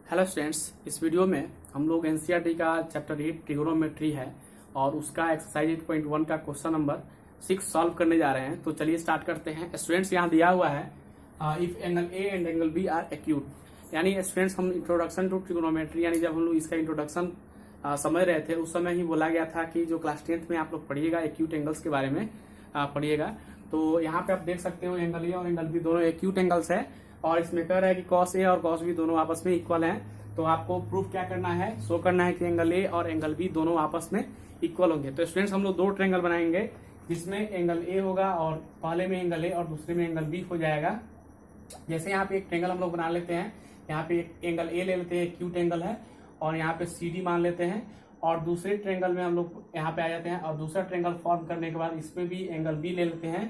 Hello students, इस video में हम लोग एनसीईआरटी का चैप्टर 8 ट्रिगोनोमेट्री है और उसका एक्सरसाइज 8.1 का क्वेश्चन नंबर 6 सॉल्व करने जा रहे हैं। तो चलिए स्टार्ट करते हैं। स्टूडेंट्स, यहाँ दिया हुआ है if angle A and angle B are acute, यानी स्टूडेंट्स हम इंट्रोडक्शन टू ट्रिगोनोमेट्री यानी जब हम लोग इसका इंट्रोडक्शन समझ रहे थे उस समय ही बोला गया था कि जो क्लास 10th में आप लोग पढ़िएगा एक्यूट एंगल्स के बारे में पढ़िएगा। तो यहाँ पे आप देख सकते हो एंगल ए और एंगल बी दोनों एक्यूट एंगल्स है और इसमें कह रहा है कि कॉस ए और कॉस बी दोनों आपस में इक्वल हैं। तो आपको प्रूफ क्या करना है, शो करना है कि एंगल ए और एंगल बी दोनों आपस में इक्वल होंगे। तो स्टूडेंट्स हम लोग दो ट्रायंगल बनाएंगे जिसमें एंगल ए होगा और पहले में एंगल ए और दूसरे में एंगल बी हो जाएगा। जैसे यहाँ पे एक ट्रायंगल हम लोग बना लेते हैं, यहाँ पे एक एंगल ए ले लेते हैं, एक्यूट एंगल है और यहाँ पे सी डी मान लेते हैं और दूसरे ट्रायंगल में हम लोग यहाँ पे आ जाते हैं और दूसरा ट्रायंगल फॉर्म करने के बाद इसमें भी एंगल बी ले लेते हैं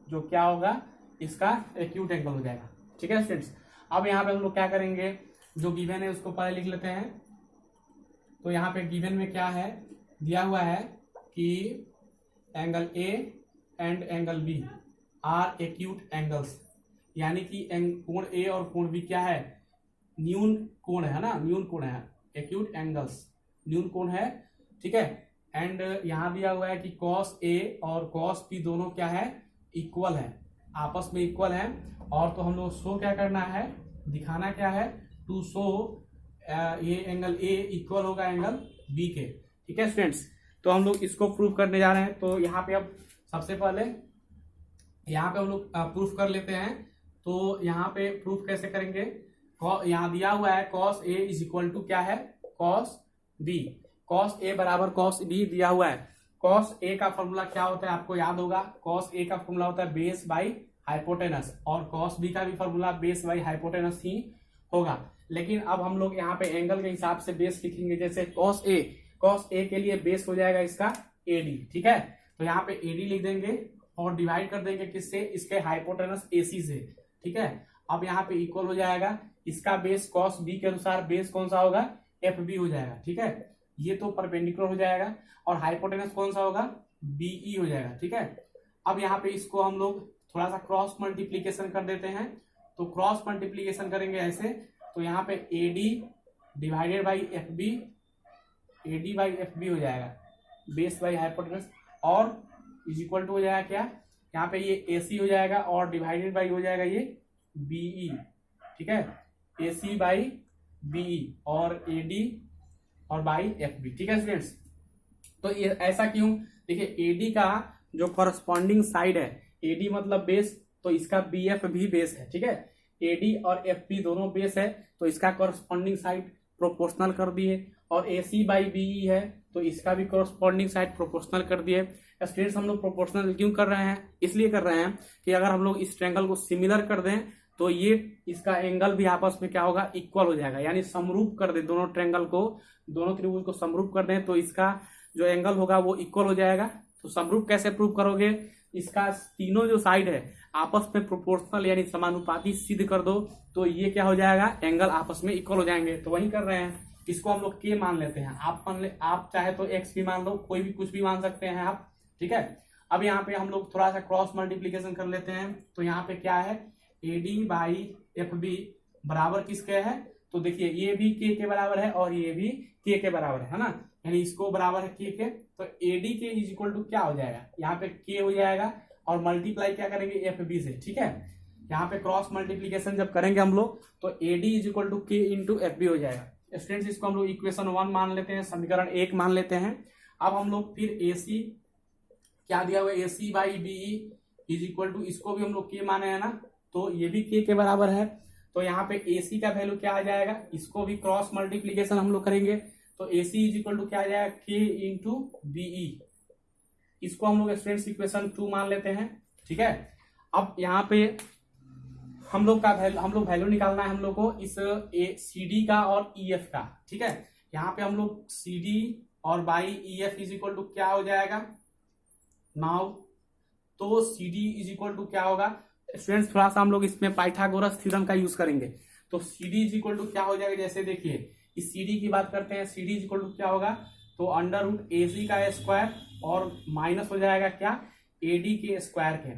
जो क्या होगा, इसका एक्यूट एंगल हो जाएगा। ठीक है स्टूडेंट्स, अब यहाँ पे हम लोग क्या करेंगे, जो गिवन है उसको पहले लिख लेते हैं। तो यहाँ पे गिवन में क्या है, दिया हुआ है कि angle A and angle B are acute angles, यानी कि कोण ए और कोण बी क्या है, न्यून कोण है ना, न्यून कोण है, एक्यूट एंगल्स न्यून कोण है। ठीक है, एंड यहाँ दिया हुआ है कि कॉस ए और कॉस बी दोनों क्या है, इक्वल है, आपस में इक्वल है। और तो हम लोग शो क्या करना है, दिखाना क्या है, टू शो ये एंगल ए इक्वल होगा एंगल बी के। ठीक है स्टूडेंट्स, तो हम लोग इसको प्रूफ करने जा रहे हैं। तो यहाँ पे अब सबसे पहले यहाँ पे हम लोग प्रूफ कर लेते हैं। तो यहाँ पे प्रूफ कैसे करेंगे, यहाँ दिया हुआ है cos A is equal to क्या है, कॉस बी, कॉस ए बराबर कॉस बी दिया हुआ है। कॉस ए का फॉर्मूला क्या होता है आपको याद होगा, कॉस ए का फॉर्मूला होता है बेस बाई हाइपोटेनस और कॉस बी का भी फॉर्मूला बेस बाई हाइपोटेनस ही होगा। लेकिन अब हम लोग यहाँ पे एंगल के हिसाब से बेस लिखेंगे। जैसे कॉस ए के लिए बेस हो जाएगा इसका एडी। ठीक है, तो यहाँ पे एडी लिख देंगे और डिवाइड कर देंगे किससे, इसके हाइपोटेनस एसी से। ठीक है, अब यहाँ पे इक्वल हो जाएगा, इसका बेस कॉस बी के अनुसार बेस कौन सा होगा, एफ बी हो जाएगा। ठीक है, ये तो परपेंडिकुलर हो जाएगा और हाइपोटेनस कौन सा होगा, बीई हो जाएगा। ठीक है, अब यहाँ पे इसको हम लोग थोड़ा सा क्रॉस मल्टीप्लीकेशन कर देते हैं। तो क्रॉस मल्टीप्लीकेशन करेंगे ऐसे, तो यहाँ पे AD divided by F AD, by FB F बी हो जाएगा, बेस बाई हाइपोटेनस और इज इक्वल टू हो जाएगा क्या, यहाँ पे ये एसी हो जाएगा और डिवाइडेड बाई हो जाएगा ये बीई। ठीक है, एसी बाई बीई और एडी और बाई एफ बी। ठीक है स्टूडेंट्स, तो ये ऐसा क्यों, देखिए एडी का जो कॉरस्पॉन्डिंग साइड है, एडी मतलब बेस, तो इसका बी एफ भी बेस है। ठीक है, एडी और एफ बी दोनों बेस है तो इसका कॉरस्पॉन्डिंग साइड प्रोपोर्शनल कर दिए और एसी बाई बीई है तो इसका भी कॉरस्पॉन्डिंग साइड प्रोपोर्शनल कर दिए। स्टूडेंट्स, हम लोग प्रोपोर्शनल क्यों कर रहे हैं, इसलिए कर रहे हैं कि अगर हम लोग इस ट्रायंगल को सिमिलर कर दें तो ये इसका एंगल भी आपस में क्या होगा, इक्वल हो जाएगा, यानी समरूप कर दे, दोनों ट्रायंगल को, दोनों त्रिभुज को समरूप कर दें तो इसका जो एंगल होगा वो इक्वल हो जाएगा। तो समरूप कैसे प्रूव करोगे, इसका तीनों जो साइड है आपस में प्रोपोर्शनल यानी समानुपाती सिद्ध कर दो तो ये क्या हो जाएगा, एंगल आपस में इक्वल हो जाएंगे। तो वही कर रहे हैं, इसको हम लोग के मान लेते हैं, आप चाहे तो एक्स भी मान लो, कोई भी कुछ भी मान सकते हैं आप। ठीक है, अब यहाँ पे हम लोग थोड़ा सा क्रॉस मल्टीप्लीकेशन कर लेते हैं। तो यहाँ पे क्या है, एडी बाई एफ बी बराबर किसके है, तो देखिए ये भी के बराबर है और ये भी के बराबर है ना, यानी इसको बराबर है के। तो एडी के इज इक्वल टू क्या हो जाएगा, यहाँ पे के हो जाएगा और मल्टीप्लाई क्या करेंगे एफ बी से। ठीक है, यहाँ पे क्रॉस मल्टीप्लीकेशन जब करेंगे हम लोग तो एडी इज इक्वल टू के इंटू एफ बी हो जाएगा। स्टूडेंट्स, इसको हम लोग इक्वेशन 1 मान लेते हैं, समीकरण 1 मान लेते हैं। अब हम लोग फिर एसी क्या दिया हुआ है, AC by BE is equal to, इसको भी हम लोग के माने हैं ना, तो ये भी के बराबर है। तो यहाँ पे AC का वैल्यू क्या आ जाएगा, इसको भी क्रॉस मल्टीप्लीकेशन हम लोग करेंगे तो AC इज इक्वल टू क्या आ जाएगा, K इंटू बीई। इसको हम लोग स्टूडेंट्स इक्वेशन 2 मान लेते हैं। ठीक है, अब यहाँ पे हम लोग वैल्यू निकालना है हम लोग को इस CD का और EF का। ठीक है, यहाँ पे हम लोग CD और by EF is equal to क्या हो जाएगा नाउ, तो CD इज इक्वल टू क्या होगा स्टूडेंट्स, थोड़ा सा हम लोग इसमें पाइथागोरस थ्योरम का यूज करेंगे। तो CD इज इक्वल टू क्या हो जाएगा, जैसे देखिए इस CD की बात करते हैं, CD इज इक्वल टू क्या होगा, तो अंडर रूट AC का स्क्वायर और माइनस हो जाएगा क्या, AD के स्क्वायर के।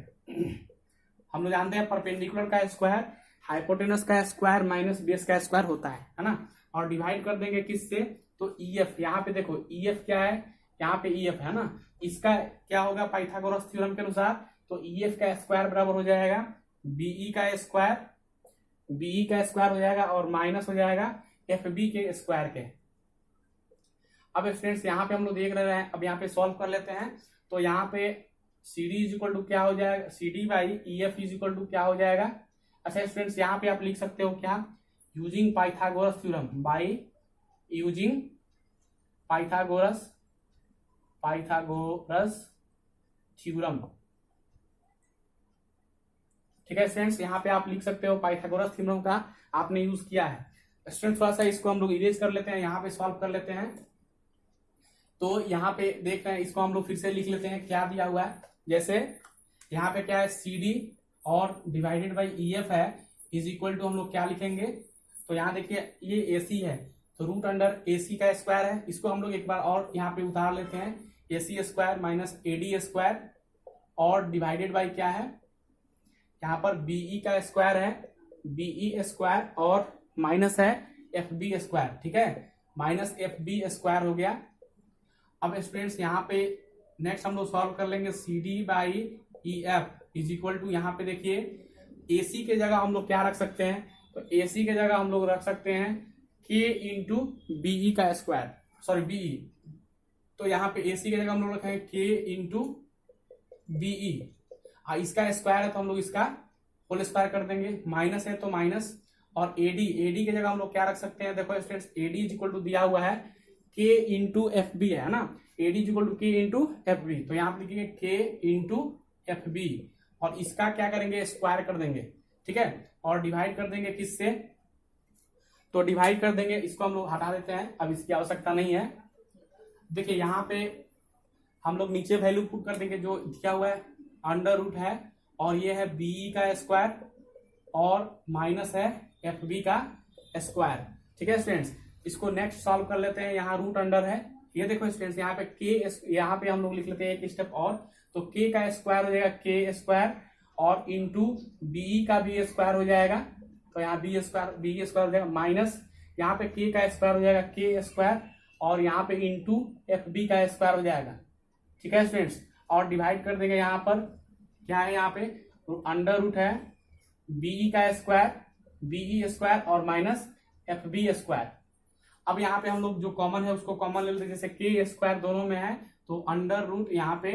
हम लोग जानते हैं परपेंडिकुलर का स्क्वायर हाइपोटेनस का स्क्वायर माइनस बेस का स्क्वायर होता है ना, और डिवाइड कर देंगे किससे, तो EF, यहाँ पे देखो EF क्या है, यहाँ पे EF है ना, इसका क्या होगा पाइथागोरस थ्योरम के अनुसार, तो EF का स्क्वायर बराबर हो जाएगा BE का स्क्वायर हो जाएगा और माइनस हो जाएगा FB के स्क्वायर के। अब स्टूडेंट्स यहाँ पे हम लोग देख रहे हैं, अब यहाँ पे सॉल्व कर लेते हैं। तो यहाँ पे CD इज इक्वल टू क्या हो जाएगा, CD by EF is equal to क्या हो जाएगा। अच्छा स्टूडेंट्स यहाँ पे आप लिख सकते हो क्या, using Pythagoras theorem, by using Pythagoras theorem. ठीक है स्टूडेंट्स, यहाँ पे आप लिख सकते हो पाइथागोरस थ्योरम का आपने यूज किया है। स्टूडेंट्स थोड़ा सा इसको हम लोग इरेज कर लेते हैं, यहाँ पे सॉल्व कर लेते हैं। तो यहाँ पे देख रहे हैं, इसको हम लोग फिर से लिख लेते हैं क्या दिया हुआ है। जैसे यहाँ पे क्या है, CD और डिवाइडेड बाई EF है, इज इक्वल टू हम लोग क्या लिखेंगे, तो यहाँ देखिए ये AC है, तो रूट अंडर AC का स्क्वायर है, इसको हम लोग एक बार और यहाँ पे उतार लेते हैं, AC square minus AD square और डिवाइडेड बाई क्या है, यहाँ पर BE का स्क्वायर है, BE स्क्वायर और माइनस है FB स्क्वायर। ठीक है, माइनस FB स्क्वायर हो गया। अब स्टूडेंट्स यहाँ पे नेक्स्ट हम लोग सॉल्व कर लेंगे, CD by EF is equal to, यहाँ पे देखिए AC के जगह हम लोग क्या रख सकते हैं, तो AC के जगह हम लोग रख सकते हैं K इंटू BE का स्क्वायर, सॉरी BE, तो यहाँ पे AC के जगह हम लोग रखेंगे K इंटू BE, इसका स्क्वायर है तो हम लोग इसका होल स्क्वायर कर देंगे, माइनस है तो माइनस, और AD के जगह हम लोग क्या रख सकते हैं, देखो students AD is equal to दिया हुआ है K इंटू FB है ना, AD is equal to K into FB, तो यहाँ पे लिखेंगे K इंटू FB और इसका क्या करेंगे स्क्वायर कर देंगे। ठीक है, और डिवाइड कर देंगे किससे, तो डिवाइड कर देंगे, इसको हम लोग हटा देते हैं, अब इसकी आवश्यकता नहीं है। देखिए यहाँ पे हम लोग नीचे वैल्यू पुट कर देंगे, जो दिया हुआ है अंडर रूट है और ये है BE का स्क्वायर और माइनस है FB का स्क्वायर। ठीक है स्टूडेंट्स, इसको नेक्स्ट सॉल्व कर लेते हैं। यहाँ रूट अंडर है, ये देखो स्टूडेंट्स यहाँ पे K, यहाँ पे हम लोग लिख लेते हैं एक स्टेप और, तो K का स्क्वायर हो जाएगा K स्क्वायर और इंटू BE का भी स्क्वायर हो जाएगा, तो यहाँ BE स्क्वायर हो जाएगा, माइनस यहाँ पे K का स्क्वायर हो जाएगा K स्क्वायर और यहाँ पे इंटू FB का स्क्वायर हो जाएगा। ठीक है स्टूडेंट्स, और डिवाइड कर देंगे, यहाँ पर क्या है, यहाँ पे अंडर रूट है BE का स्क्वायर, BE स्क्वायर और माइनस FB स्क्वायर। अब यहाँ पे हम लोग जो कॉमन है उसको कॉमन ले लेते हैं, जैसे K स्क्वायर दोनों में है तो अंडर रूट यहाँ पे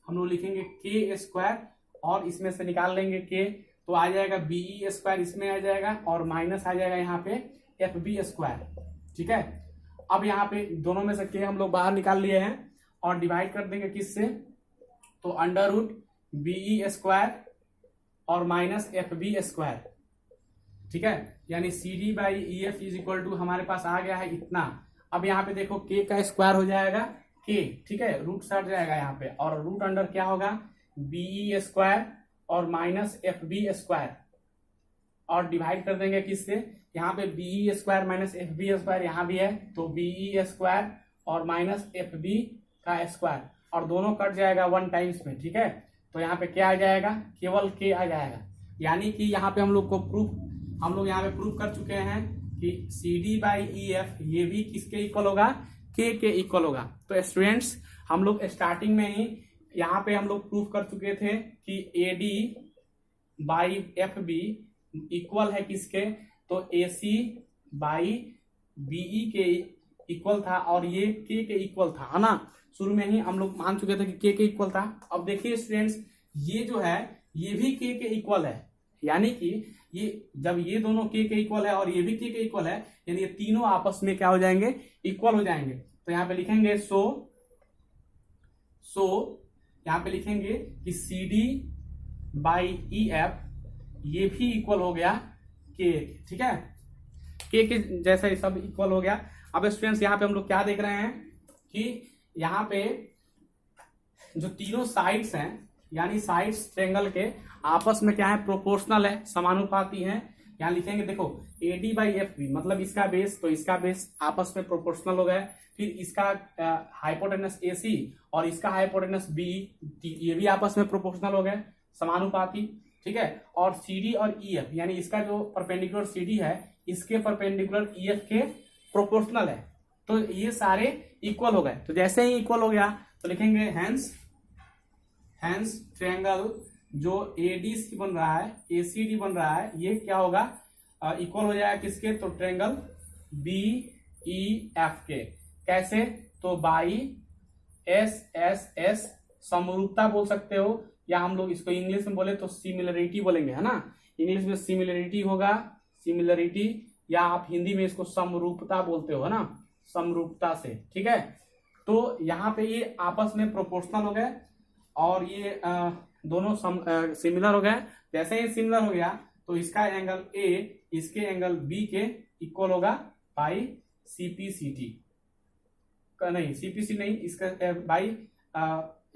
हम लोग लिखेंगे K स्क्वायर और इसमें से निकाल लेंगे K, तो आ जाएगा BE स्क्वायर, इसमें आ जाएगा और माइनस आ जाएगा यहाँ पे FB स्क्वायर। ठीक है, अब यहाँ पे दोनों में से K हम लोग बाहर निकाल लिए हैं और डिवाइड कर देंगे किससे, तो अंडर रूट BE स्क्वायर और माइनस FB स्क्वायर। ठीक है, यानी CD by EF is equal to हमारे पास आ गया है इतना। अब यहाँ पे देखो K का स्क्वायर हो जाएगा K, ठीक है, रूट सट जाएगा यहाँ पे, और रूट अंडर क्या होगा BE स्क्वायर और माइनस FB स्क्वायर और डिवाइड कर देंगे किससे, यहाँ पे BE square minus FB square यहाँ भी है, तो BE स्क्वायर और माइनस FB का स्क्वायर और दोनों कट जाएगा 1 टाइम्स में। ठीक है, तो यहाँ पे क्या आ जाएगा, केवल K आ जाएगा, यानी कि यहाँ पे हम लोग यहाँ पे प्रूफ कर चुके हैं कि CD बाई EF ये भी किसके इक्वल होगा, K के इक्वल होगा। तो स्टूडेंट्स हम लोग स्टार्टिंग में ही यहाँ पे हम लोग प्रूफ कर चुके थे कि AD बाई FB इक्वल है किसके, तो AC बाई BE के इक्वल था और ये K के इक्वल था, है ना, शुरू में ही हम लोग मान चुके थे कि K के इक्वल था। अब देखिए स्टूडेंट्स ये जो है ये भी K के इक्वल है, यानी कि ये जब ये दोनों K के इक्वल है और ये भी K के इक्वल है, यानी ये तीनों आपस में क्या हो जाएंगे, इक्वल हो जाएंगे। तो यहाँ पे लिखेंगे सो यहाँ पे लिखेंगे कि CD बाई EF ये भी इक्वल हो गया K। ठीक है, K के जैसे सब इक्वल हो गया। अब स्टूडेंट्स यहाँ पे हम लोग क्या देख रहे हैं कि यहाँ पे जो तीनों साइड्स हैं, यानी साइड्स ट्रायंगल के आपस में क्या है, प्रोपोर्शनल है, समानुपाती हैं। यहाँ लिखेंगे देखो AD बाई FB मतलब इसका बेस, तो इसका बेस आपस में प्रोपोर्शनल हो गया। फिर इसका हाइपोटेनस AC और इसका हाइपोटेनस BE ये भी आपस में प्रोपोर्शनल हो गए, समानुपाती। ठीक है, और CD और EF यानी इसका जो परपेंडिकुलर CD है इसके परपेंडिकुलर EF के प्रोपोर्शनल है, तो ये सारे इक्वल हो गए। तो जैसे ही इक्वल हो गया तो लिखेंगे हैंस ट्रायंगल जो ADC बन रहा है, ACD बन रहा है, ये क्या होगा, इक्वल हो जाएगा किसके, तो ट्रायंगल BEF के। कैसे, तो बाई SSS समरूपता बोल सकते हो, या हम लोग इसको इंग्लिश में बोले तो सिमिलरिटी बोलेंगे, है ना। इंग्लिश में सिमिलरिटी होगा, सिमिलरिटी, या आप हिंदी में इसको समरूपता बोलते हो, है ना, समरूपता से, ठीक है। तो यहाँ पे ये आपस में प्रोपोर्शनल हो गए और ये दोनों सिमिलर हो गए। जैसे ही सिमिलर हो गया तो इसका एंगल A इसके एंगल B के इक्वल होगा बाई CPCT, नहीं CPC नहीं, इसका बाई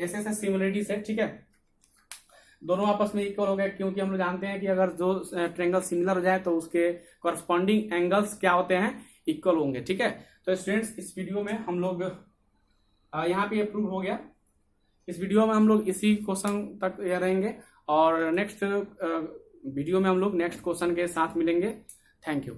SSS सिमिलरिटी से, ठीक है। दोनों आपस में इक्वल हो गए, क्योंकि हम लोग जानते हैं कि अगर जो ट्रायंगल सिमिलर हो जाए तो उसके कॉरस्पॉन्डिंग एंगल्स क्या होते हैं, इक्वल होंगे, ठीक है। तो स्टूडेंट्स, इस वीडियो में हम लोग यहाँ पे प्रूव हो गया। इस वीडियो में हम लोग इसी क्वेश्चन तक रहेंगे और नेक्स्ट वीडियो में हम लोग नेक्स्ट क्वेश्चन के साथ मिलेंगे। Thank you.